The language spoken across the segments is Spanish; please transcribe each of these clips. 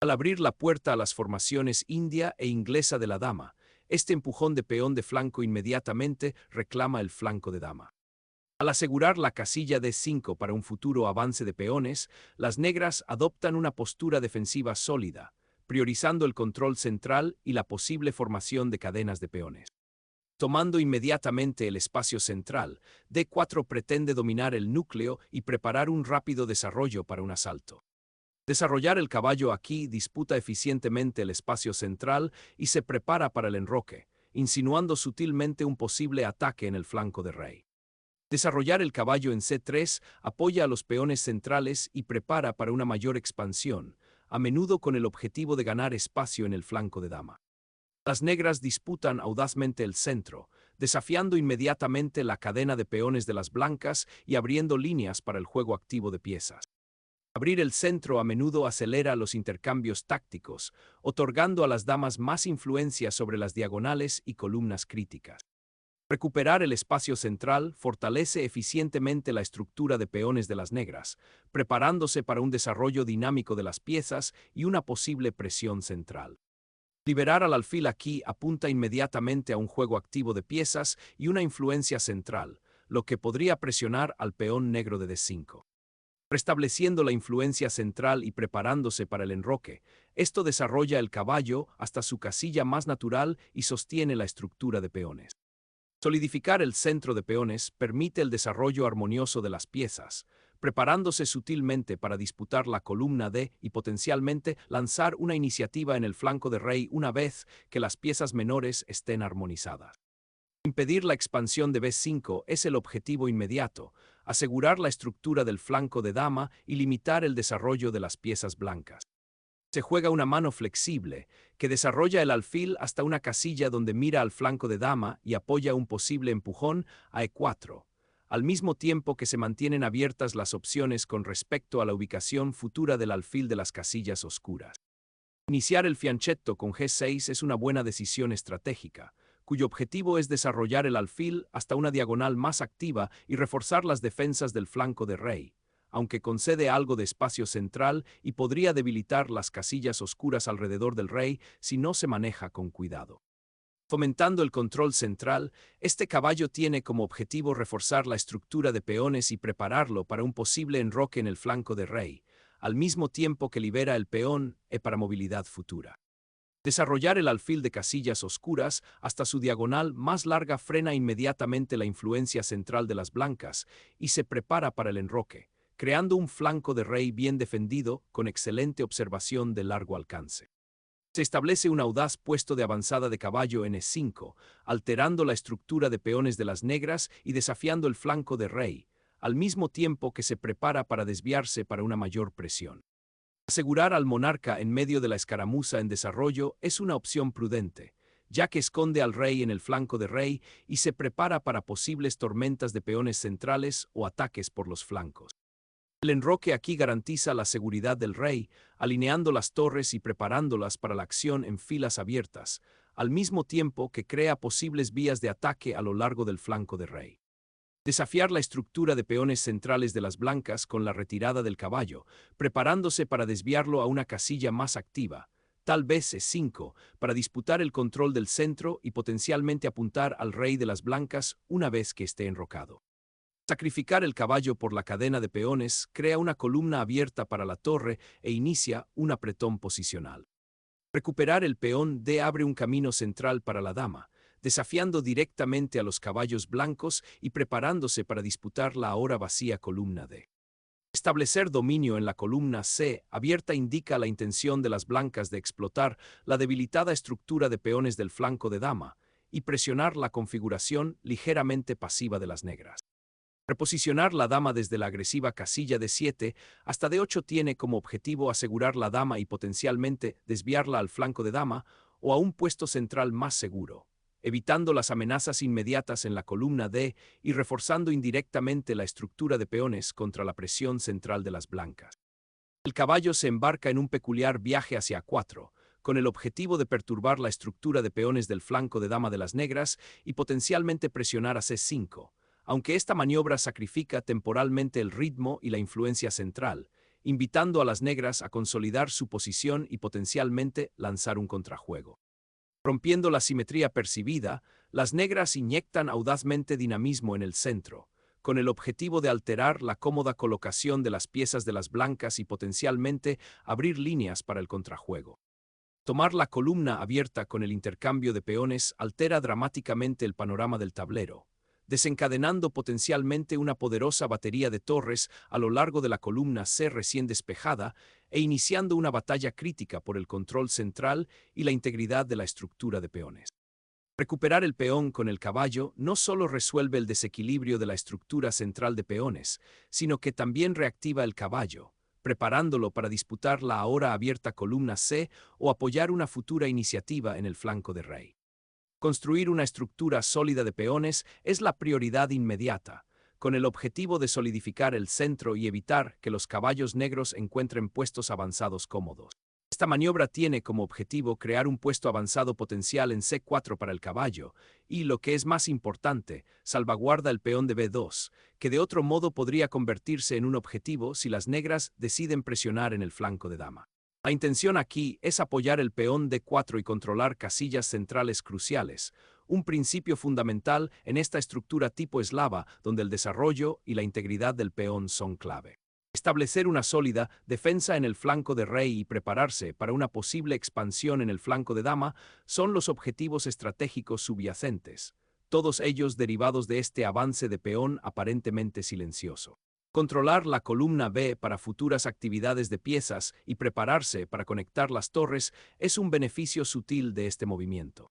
Al abrir la puerta a las formaciones india e inglesa de la dama, este empujón de peón de flanco inmediatamente reclama el flanco de dama. Al asegurar la casilla D5 para un futuro avance de peones, las negras adoptan una postura defensiva sólida, priorizando el control central y la posible formación de cadenas de peones. Tomando inmediatamente el espacio central, D4 pretende dominar el núcleo y preparar un rápido desarrollo para un asalto. Desarrollar el caballo aquí disputa eficientemente el espacio central y se prepara para el enroque, insinuando sutilmente un posible ataque en el flanco de rey. Desarrollar el caballo en C3 apoya a los peones centrales y prepara para una mayor expansión, a menudo con el objetivo de ganar espacio en el flanco de dama. Las negras disputan audazmente el centro, desafiando inmediatamente la cadena de peones de las blancas y abriendo líneas para el juego activo de piezas. Abrir el centro a menudo acelera los intercambios tácticos, otorgando a las damas más influencia sobre las diagonales y columnas críticas. Recuperar el espacio central fortalece eficientemente la estructura de peones de las negras, preparándose para un desarrollo dinámico de las piezas y una posible presión central. Liberar al alfil aquí apunta inmediatamente a un juego activo de piezas y una influencia central, lo que podría presionar al peón negro de D5. Restableciendo la influencia central y preparándose para el enroque, esto desarrolla el caballo hasta su casilla más natural y sostiene la estructura de peones. Solidificar el centro de peones permite el desarrollo armonioso de las piezas, preparándose sutilmente para disputar la columna D y potencialmente lanzar una iniciativa en el flanco de rey una vez que las piezas menores estén armonizadas. Impedir la expansión de B5 es el objetivo inmediato, asegurar la estructura del flanco de dama y limitar el desarrollo de las piezas blancas. Se juega una mano flexible, que desarrolla el alfil hasta una casilla donde mira al flanco de dama y apoya un posible empujón a E4, al mismo tiempo que se mantienen abiertas las opciones con respecto a la ubicación futura del alfil de las casillas oscuras. Iniciar el fianchetto con G6 es una buena decisión estratégica, cuyo objetivo es desarrollar el alfil hasta una diagonal más activa y reforzar las defensas del flanco de rey, aunque concede algo de espacio central y podría debilitar las casillas oscuras alrededor del rey si no se maneja con cuidado. Fomentando el control central, este caballo tiene como objetivo reforzar la estructura de peones y prepararlo para un posible enroque en el flanco de rey, al mismo tiempo que libera el peón para movilidad futura. Desarrollar el alfil de casillas oscuras hasta su diagonal más larga frena inmediatamente la influencia central de las blancas y se prepara para el enroque, creando un flanco de rey bien defendido con excelente observación de largo alcance. Se establece un audaz puesto de avanzada de caballo en E5, alterando la estructura de peones de las negras y desafiando el flanco de rey, al mismo tiempo que se prepara para desviarse para una mayor presión. Asegurar al monarca en medio de la escaramuza en desarrollo es una opción prudente, ya que esconde al rey en el flanco de rey y se prepara para posibles tormentas de peones centrales o ataques por los flancos. El enroque aquí garantiza la seguridad del rey, alineando las torres y preparándolas para la acción en filas abiertas, al mismo tiempo que crea posibles vías de ataque a lo largo del flanco de rey. Desafiar la estructura de peones centrales de las blancas con la retirada del caballo, preparándose para desviarlo a una casilla más activa, tal vez E5, para disputar el control del centro y potencialmente apuntar al rey de las blancas una vez que esté enrocado. Sacrificar el caballo por la cadena de peones crea una columna abierta para la torre e inicia un apretón posicional. Recuperar el peón D abre un camino central para la dama, desafiando directamente a los caballos blancos y preparándose para disputar la ahora vacía columna D. Establecer dominio en la columna C abierta indica la intención de las blancas de explotar la debilitada estructura de peones del flanco de dama y presionar la configuración ligeramente pasiva de las negras. Reposicionar la dama desde la agresiva casilla de 7 hasta D8 tiene como objetivo asegurar la dama y potencialmente desviarla al flanco de dama o a un puesto central más seguro, evitando las amenazas inmediatas en la columna D y reforzando indirectamente la estructura de peones contra la presión central de las blancas. El caballo se embarca en un peculiar viaje hacia A4, con el objetivo de perturbar la estructura de peones del flanco de dama de las negras y potencialmente presionar a C5. Aunque esta maniobra sacrifica temporalmente el ritmo y la influencia central, invitando a las negras a consolidar su posición y potencialmente lanzar un contrajuego. Rompiendo la simetría percibida, las negras inyectan audazmente dinamismo en el centro, con el objetivo de alterar la cómoda colocación de las piezas de las blancas y potencialmente abrir líneas para el contrajuego. Tomar la columna abierta con el intercambio de peones altera dramáticamente el panorama del tablero, desencadenando potencialmente una poderosa batería de torres a lo largo de la columna C recién despejada e iniciando una batalla crítica por el control central y la integridad de la estructura de peones. Recuperar el peón con el caballo no solo resuelve el desequilibrio de la estructura central de peones, sino que también reactiva el caballo, preparándolo para disputar la ahora abierta columna C o apoyar una futura iniciativa en el flanco de rey. Construir una estructura sólida de peones es la prioridad inmediata, con el objetivo de solidificar el centro y evitar que los caballos negros encuentren puestos avanzados cómodos. Esta maniobra tiene como objetivo crear un puesto avanzado potencial en C4 para el caballo y, lo que es más importante, salvaguarda el peón de B2, que de otro modo podría convertirse en un objetivo si las negras deciden presionar en el flanco de dama. La intención aquí es apoyar el peón D4 y controlar casillas centrales cruciales, un principio fundamental en esta estructura tipo eslava donde el desarrollo y la integridad del peón son clave. Establecer una sólida defensa en el flanco de rey y prepararse para una posible expansión en el flanco de dama son los objetivos estratégicos subyacentes, todos ellos derivados de este avance de peón aparentemente silencioso. Controlar la columna B para futuras actividades de piezas y prepararse para conectar las torres es un beneficio sutil de este movimiento.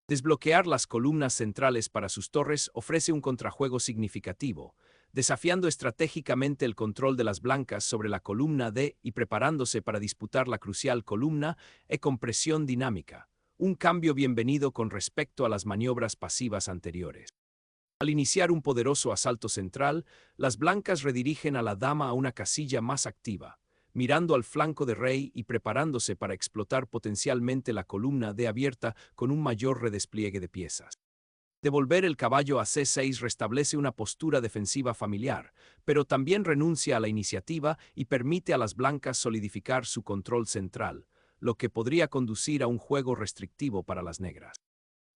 Desbloquear las columnas centrales para sus torres ofrece un contrajuego significativo, desafiando estratégicamente el control de las blancas sobre la columna D y preparándose para disputar la crucial columna E con presión dinámica, un cambio bienvenido con respecto a las maniobras pasivas anteriores. Al iniciar un poderoso asalto central, las blancas redirigen a la dama a una casilla más activa, mirando al flanco de rey y preparándose para explotar potencialmente la columna D abierta con un mayor redespliegue de piezas. Devolver el caballo a C6 restablece una postura defensiva familiar, pero también renuncia a la iniciativa y permite a las blancas solidificar su control central, lo que podría conducir a un juego restrictivo para las negras.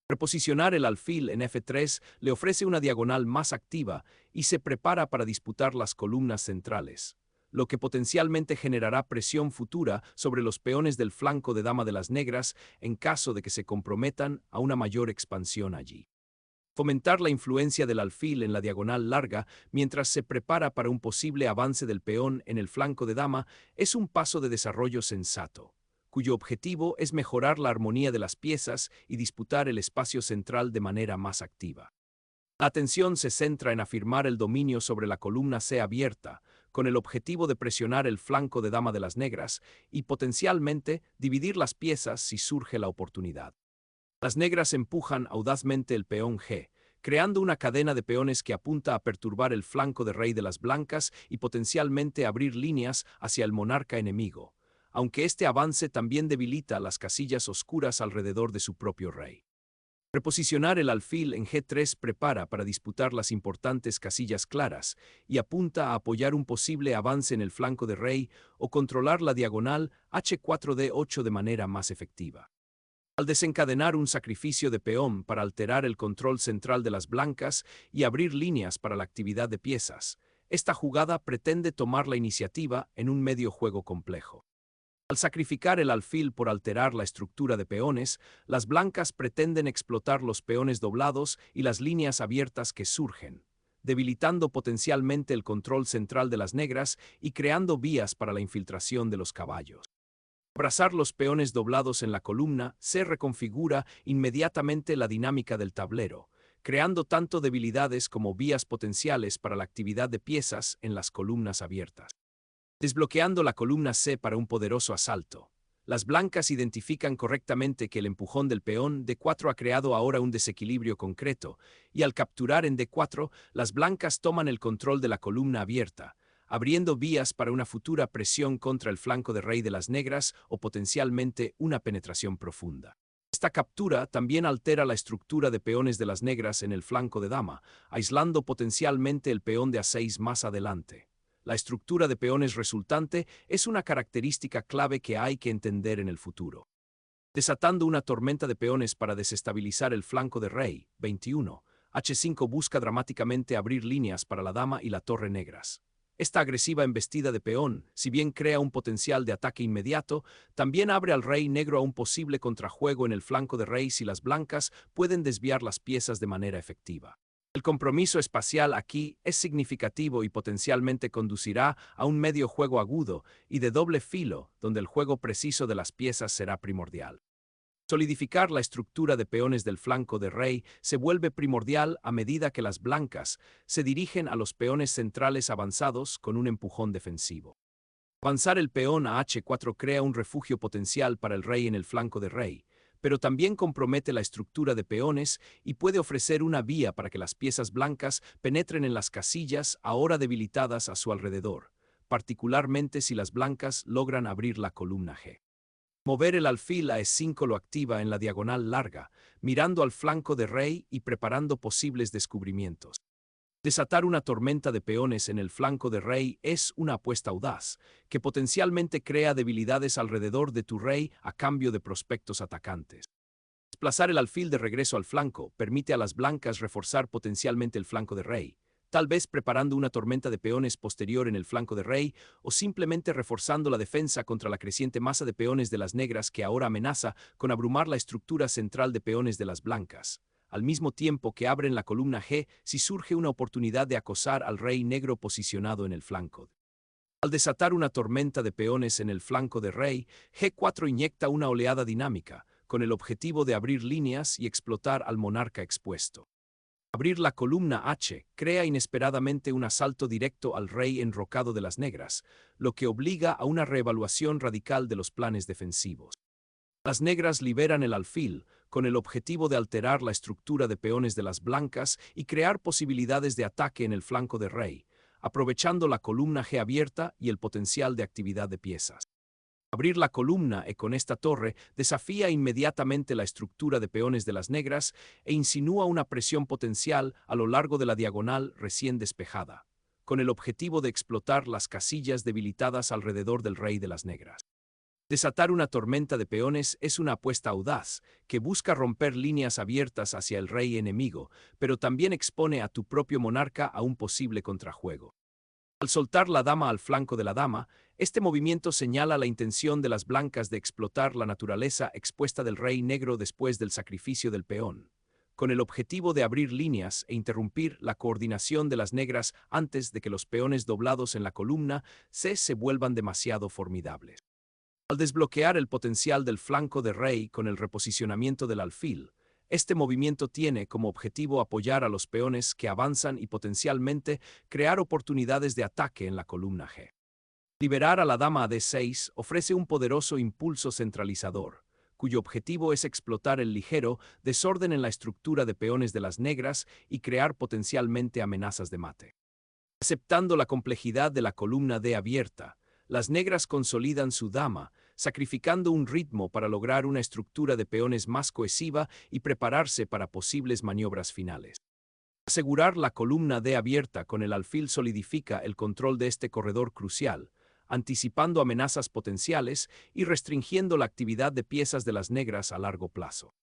Reposicionar el alfil en F3 le ofrece una diagonal más activa y se prepara para disputar las columnas centrales, lo que potencialmente generará presión futura sobre los peones del flanco de dama de las negras en caso de que se comprometan a una mayor expansión allí. Fomentar la influencia del alfil en la diagonal larga mientras se prepara para un posible avance del peón en el flanco de dama es un paso de desarrollo sensato, cuyo objetivo es mejorar la armonía de las piezas y disputar el espacio central de manera más activa. La atención se centra en afirmar el dominio sobre la columna C abierta, con el objetivo de presionar el flanco de dama de las negras y potencialmente dividir las piezas si surge la oportunidad. Las negras empujan audazmente el peón G, creando una cadena de peones que apunta a perturbar el flanco de rey de las blancas y potencialmente abrir líneas hacia el monarca enemigo, aunque este avance también debilita las casillas oscuras alrededor de su propio rey. Reposicionar el alfil en G3 prepara para disputar las importantes casillas claras y apunta a apoyar un posible avance en el flanco de rey o controlar la diagonal H4D8 de manera más efectiva. Al desencadenar un sacrificio de peón para alterar el control central de las blancas y abrir líneas para la actividad de piezas, esta jugada pretende tomar la iniciativa en un medio juego complejo. Al sacrificar el alfil por alterar la estructura de peones, las blancas pretenden explotar los peones doblados y las líneas abiertas que surgen, debilitando potencialmente el control central de las negras y creando vías para la infiltración de los caballos. Abrazar los peones doblados en la columna se reconfigura inmediatamente la dinámica del tablero, creando tanto debilidades como vías potenciales para la actividad de piezas en las columnas abiertas. Desbloqueando la columna C para un poderoso asalto. Las blancas identifican correctamente que el empujón del peón D4 ha creado ahora un desequilibrio concreto, y al capturar en D4, las blancas toman el control de la columna abierta, abriendo vías para una futura presión contra el flanco de rey de las negras o potencialmente una penetración profunda. Esta captura también altera la estructura de peones de las negras en el flanco de dama, aislando potencialmente el peón de A6 más adelante, La estructura de peones resultante es una característica clave que hay que entender en el futuro. Desatando una tormenta de peones para desestabilizar el flanco de rey, 21. H5 busca dramáticamente abrir líneas para la dama y la torre negras. Esta agresiva embestida de peón, si bien crea un potencial de ataque inmediato, también abre al rey negro a un posible contrajuego en el flanco de rey si las blancas pueden desviar las piezas de manera efectiva. El compromiso espacial aquí es significativo y potencialmente conducirá a un medio juego agudo y de doble filo, donde el juego preciso de las piezas será primordial. Solidificar la estructura de peones del flanco de rey se vuelve primordial a medida que las blancas se dirigen a los peones centrales avanzados con un empujón defensivo. Avanzar el peón a H4 crea un refugio potencial para el rey en el flanco de rey, pero también compromete la estructura de peones y puede ofrecer una vía para que las piezas blancas penetren en las casillas ahora debilitadas a su alrededor, particularmente si las blancas logran abrir la columna G. Mover el alfil a E5 lo activa en la diagonal larga, mirando al flanco de rey y preparando posibles descubrimientos. Desatar una tormenta de peones en el flanco de rey es una apuesta audaz, que potencialmente crea debilidades alrededor de tu rey a cambio de prospectos atacantes. Desplazar el alfil de regreso al flanco permite a las blancas reforzar potencialmente el flanco de rey, tal vez preparando una tormenta de peones posterior en el flanco de rey o simplemente reforzando la defensa contra la creciente masa de peones de las negras que ahora amenaza con abrumar la estructura central de peones de las blancas, al mismo tiempo que abren la columna G si surge una oportunidad de acosar al rey negro posicionado en el flanco. Al desatar una tormenta de peones en el flanco de rey, G4 inyecta una oleada dinámica, con el objetivo de abrir líneas y explotar al monarca expuesto. Abrir la columna H crea inesperadamente un asalto directo al rey enrocado de las negras, lo que obliga a una reevaluación radical de los planes defensivos. Las negras liberan el alfil, con el objetivo de alterar la estructura de peones de las blancas y crear posibilidades de ataque en el flanco de rey, aprovechando la columna G abierta y el potencial de actividad de piezas. Abrir la columna con esta torre desafía inmediatamente la estructura de peones de las negras e insinúa una presión potencial a lo largo de la diagonal recién despejada, con el objetivo de explotar las casillas debilitadas alrededor del rey de las negras. Desatar una tormenta de peones es una apuesta audaz que busca romper líneas abiertas hacia el rey enemigo, pero también expone a tu propio monarca a un posible contrajuego. Al soltar la dama al flanco de la dama, este movimiento señala la intención de las blancas de explotar la naturaleza expuesta del rey negro después del sacrificio del peón, con el objetivo de abrir líneas e interrumpir la coordinación de las negras antes de que los peones doblados en la columna C se vuelvan demasiado formidables. Al desbloquear el potencial del flanco de rey con el reposicionamiento del alfil, este movimiento tiene como objetivo apoyar a los peones que avanzan y potencialmente crear oportunidades de ataque en la columna G. Liberar a la dama a D6 ofrece un poderoso impulso centralizador, cuyo objetivo es explotar el ligero desorden en la estructura de peones de las negras y crear potencialmente amenazas de mate. Aceptando la complejidad de la columna D abierta, las negras consolidan su dama, sacrificando un ritmo para lograr una estructura de peones más cohesiva y prepararse para posibles maniobras finales. Asegurar la columna D abierta con el alfil solidifica el control de este corredor crucial, anticipando amenazas potenciales y restringiendo la actividad de piezas de las negras a largo plazo.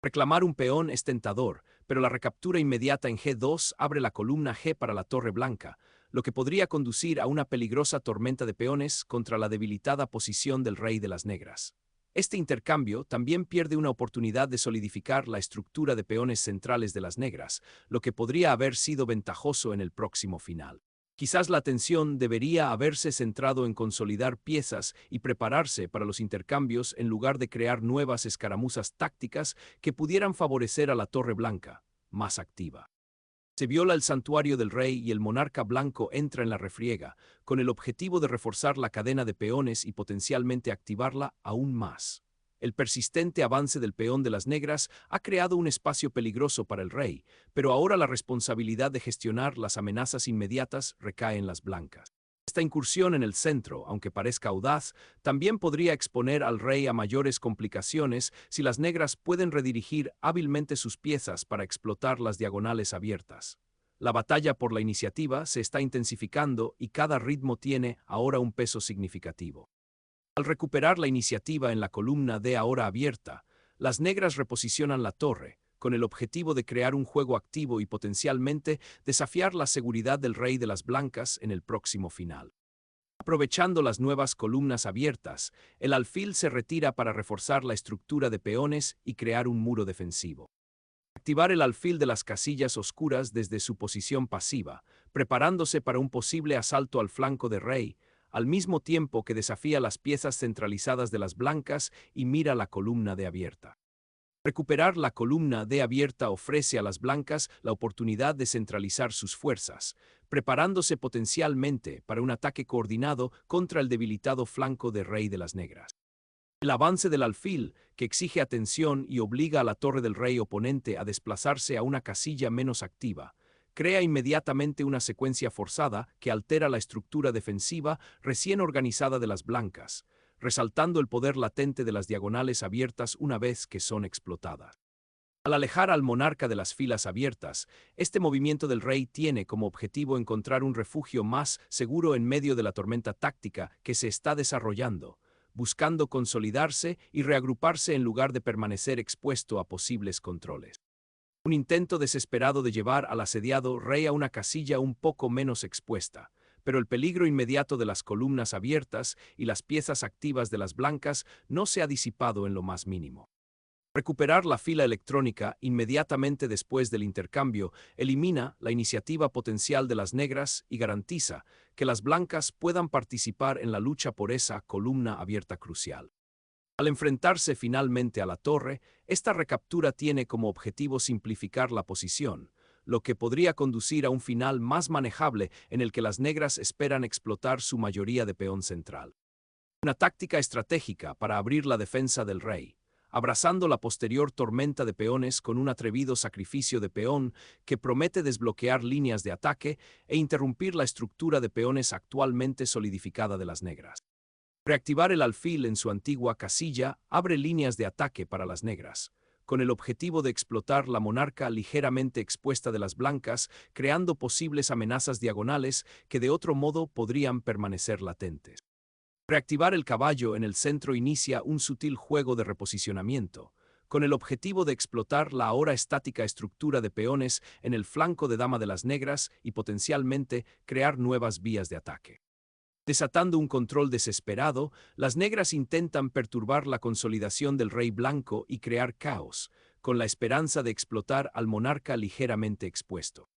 Reclamar un peón es tentador, pero la recaptura inmediata en G2 abre la columna G para la torre blanca, lo que podría conducir a una peligrosa tormenta de peones contra la debilitada posición del rey de las negras. Este intercambio también pierde una oportunidad de solidificar la estructura de peones centrales de las negras, lo que podría haber sido ventajoso en el próximo final. Quizás la atención debería haberse centrado en consolidar piezas y prepararse para los intercambios en lugar de crear nuevas escaramuzas tácticas que pudieran favorecer a la torre blanca, más activa. Se viola el santuario del rey y el monarca blanco entra en la refriega, con el objetivo de reforzar la cadena de peones y potencialmente activarla aún más. El persistente avance del peón de las negras ha creado un espacio peligroso para el rey, pero ahora la responsabilidad de gestionar las amenazas inmediatas recae en las blancas. Esta incursión en el centro, aunque parezca audaz, también podría exponer al rey a mayores complicaciones si las negras pueden redirigir hábilmente sus piezas para explotar las diagonales abiertas. La batalla por la iniciativa se está intensificando y cada ritmo tiene ahora un peso significativo. Al recuperar la iniciativa en la columna D ahora abierta, las negras reposicionan la torre, con el objetivo de crear un juego activo y potencialmente desafiar la seguridad del rey de las blancas en el próximo final. Aprovechando las nuevas columnas abiertas, el alfil se retira para reforzar la estructura de peones y crear un muro defensivo. Activar el alfil de las casillas oscuras desde su posición pasiva, preparándose para un posible asalto al flanco de rey, al mismo tiempo que desafía las piezas centralizadas de las blancas y mira la columna de abierta. Recuperar la columna D abierta ofrece a las blancas la oportunidad de centralizar sus fuerzas, preparándose potencialmente para un ataque coordinado contra el debilitado flanco de rey de las negras. El avance del alfil, que exige atención y obliga a la torre del rey oponente a desplazarse a una casilla menos activa, crea inmediatamente una secuencia forzada que altera la estructura defensiva recién organizada de las blancas, resaltando el poder latente de las diagonales abiertas una vez que son explotadas. Al alejar al monarca de las filas abiertas, este movimiento del rey tiene como objetivo encontrar un refugio más seguro en medio de la tormenta táctica que se está desarrollando, buscando consolidarse y reagruparse en lugar de permanecer expuesto a posibles controles. Un intento desesperado de llevar al asediado rey a una casilla un poco menos expuesta, pero el peligro inmediato de las columnas abiertas y las piezas activas de las blancas no se ha disipado en lo más mínimo. Recuperar la fila electrónica inmediatamente después del intercambio elimina la iniciativa potencial de las negras y garantiza que las blancas puedan participar en la lucha por esa columna abierta crucial. Al enfrentarse finalmente a la torre, esta recaptura tiene como objetivo simplificar la posición, lo que podría conducir a un final más manejable en el que las negras esperan explotar su mayoría de peón central. Una táctica estratégica para abrir la defensa del rey, abrazando la posterior tormenta de peones con un atrevido sacrificio de peón que promete desbloquear líneas de ataque e interrumpir la estructura de peones actualmente solidificada de las negras. Reactivar el alfil en su antigua casilla abre líneas de ataque para las negras, con el objetivo de explotar la monarca ligeramente expuesta de las blancas, creando posibles amenazas diagonales que de otro modo podrían permanecer latentes. Reactivar el caballo en el centro inicia un sutil juego de reposicionamiento, con el objetivo de explotar la ahora estática estructura de peones en el flanco de dama de las negras y potencialmente crear nuevas vías de ataque. Desatando un control desesperado, las negras intentan perturbar la consolidación del rey blanco y crear caos, con la esperanza de explotar al monarca ligeramente expuesto.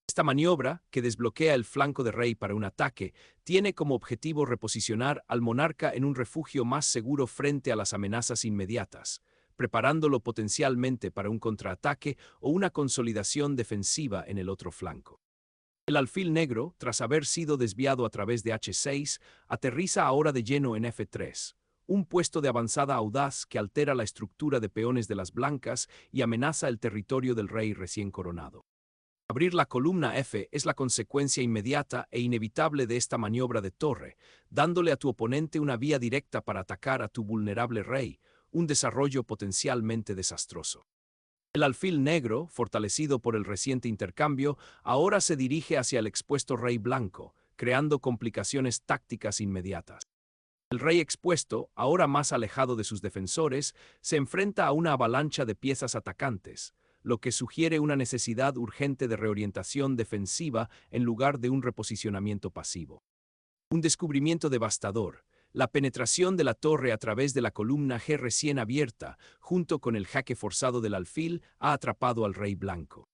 Esta maniobra, que desbloquea el flanco de rey para un ataque, tiene como objetivo reposicionar al monarca en un refugio más seguro frente a las amenazas inmediatas, preparándolo potencialmente para un contraataque o una consolidación defensiva en el otro flanco. El alfil negro, tras haber sido desviado a través de H6, aterriza ahora de lleno en F3, un puesto de avanzada audaz que altera la estructura de peones de las blancas y amenaza el territorio del rey recién coronado. Abrir la columna F es la consecuencia inmediata e inevitable de esta maniobra de torre, dándole a tu oponente una vía directa para atacar a tu vulnerable rey, un desarrollo potencialmente desastroso. El alfil negro, fortalecido por el reciente intercambio, ahora se dirige hacia el expuesto rey blanco, creando complicaciones tácticas inmediatas. El rey expuesto, ahora más alejado de sus defensores, se enfrenta a una avalancha de piezas atacantes, lo que sugiere una necesidad urgente de reorientación defensiva en lugar de un reposicionamiento pasivo. Un descubrimiento devastador. La penetración de la torre a través de la columna G recién abierta, junto con el jaque forzado del alfil, ha atrapado al rey blanco.